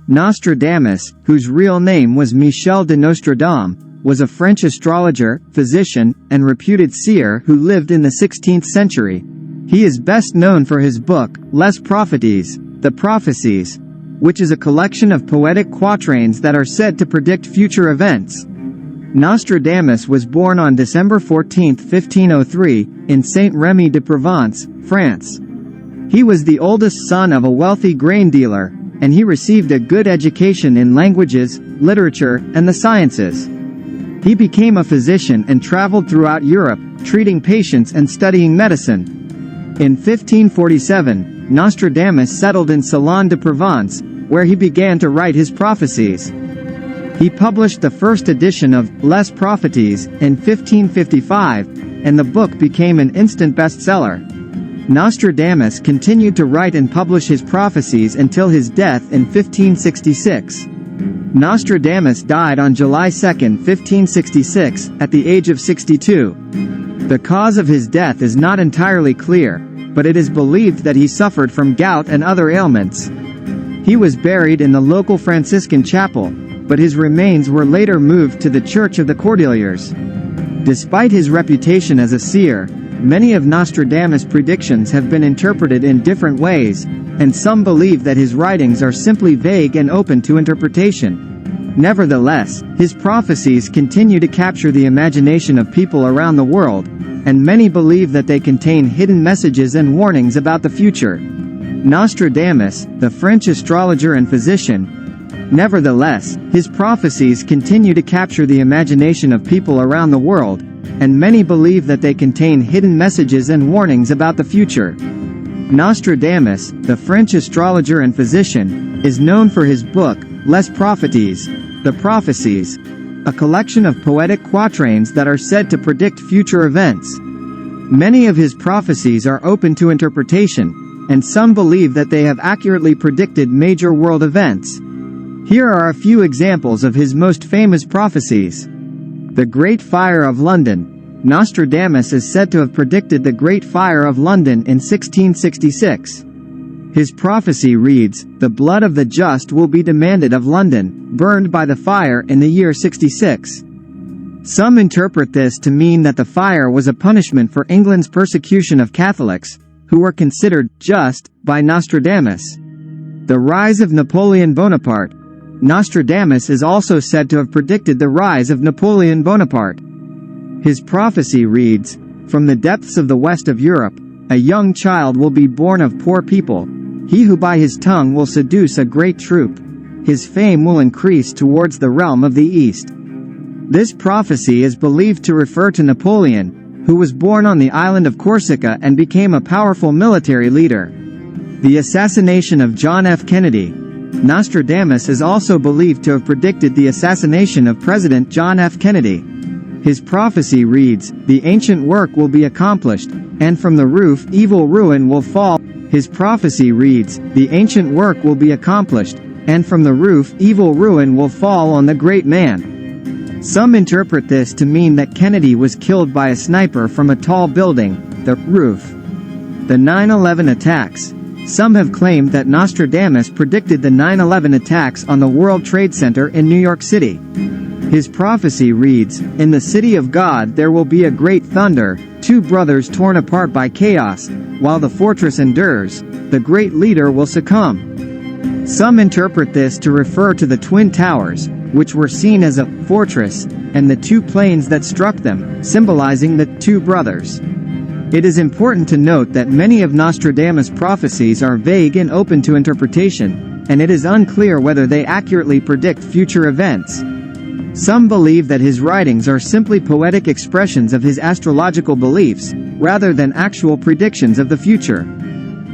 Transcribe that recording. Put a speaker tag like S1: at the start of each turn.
S1: Nostradamus, whose real name was Michel de Nostradamus, was a French astrologer, physician, and reputed seer who lived in the 16th century. He is best known for his book, Les Prophecies, the Prophecies, which is a collection of poetic quatrains that are said to predict future events. Nostradamus was born on December 14, 1503, in Saint-Rémy de Provence, France. He was the oldest son of a wealthy grain dealer, and he received a good education in languages, literature, and the sciences. He became a physician and traveled throughout Europe, treating patients and studying medicine. In 1547, Nostradamus settled in Salon de Provence, where he began to write his prophecies. He published the first edition of Les Prophecies in 1555, and the book became an instant bestseller. Nostradamus continued to write and publish his prophecies until his death in 1566. Nostradamus died on July 2, 1566, at the age of 62. The cause of his death is not entirely clear, but it is believed that he suffered from gout and other ailments. He was buried in the local Franciscan chapel, but his remains were later moved to the Church of the Cordeliers. Despite his reputation as a seer, many of Nostradamus' predictions have been interpreted in different ways, and some believe that his writings are simply vague and open to interpretation. Nevertheless, his prophecies continue to capture the imagination of people around the world, and many believe that they contain hidden messages and warnings about the future. Nostradamus, the French astrologer and physician. Nevertheless, his prophecies continue to capture the imagination of people around the world, and many believe that they contain hidden messages and warnings about the future. Nostradamus, the French astrologer and physician, is known for his book, Les Prophecies, the Prophecies, a collection of poetic quatrains that are said to predict future events. Many of his prophecies are open to interpretation, and some believe that they have accurately predicted major world events. Here are a few examples of his most famous prophecies. The Great Fire of London. Nostradamus is said to have predicted the Great Fire of London in 1666. His prophecy reads, "The blood of the just will be demanded of London, burned by the fire in the year 66. Some interpret this to mean that the fire was a punishment for England's persecution of Catholics, who were considered just by Nostradamus. The rise of Napoleon Bonaparte. Nostradamus is also said to have predicted the rise of Napoleon Bonaparte. His prophecy reads, "From the depths of the west of Europe, a young child will be born of poor people. He who by his tongue will seduce a great troop. His fame will increase towards the realm of the east." This prophecy is believed to refer to Napoleon, who was born on the island of Corsica and became a powerful military leader. The assassination of John F. Kennedy. Nostradamus is also believed to have predicted the assassination of President John F. Kennedy. His prophecy reads, "The ancient work will be accomplished, and from the roof evil ruin will fall." His prophecy reads, "The ancient work will be accomplished, and from the roof evil ruin will fall on the great man." Some interpret this to mean that Kennedy was killed by a sniper from a tall building, the roof. The 9/11 attacks. Some have claimed that Nostradamus predicted the 9/11 attacks on the World Trade Center in New York City. His prophecy reads, "In the city of God there will be a great thunder, two brothers torn apart by chaos. While the fortress endures, the great leader will succumb." Some interpret this to refer to the Twin Towers, which were seen as a fortress, and the two planes that struck them, symbolizing the two brothers. It is important to note that many of Nostradamus' prophecies are vague and open to interpretation, and it is unclear whether they accurately predict future events. Some believe that his writings are simply poetic expressions of his astrological beliefs, rather than actual predictions of the future.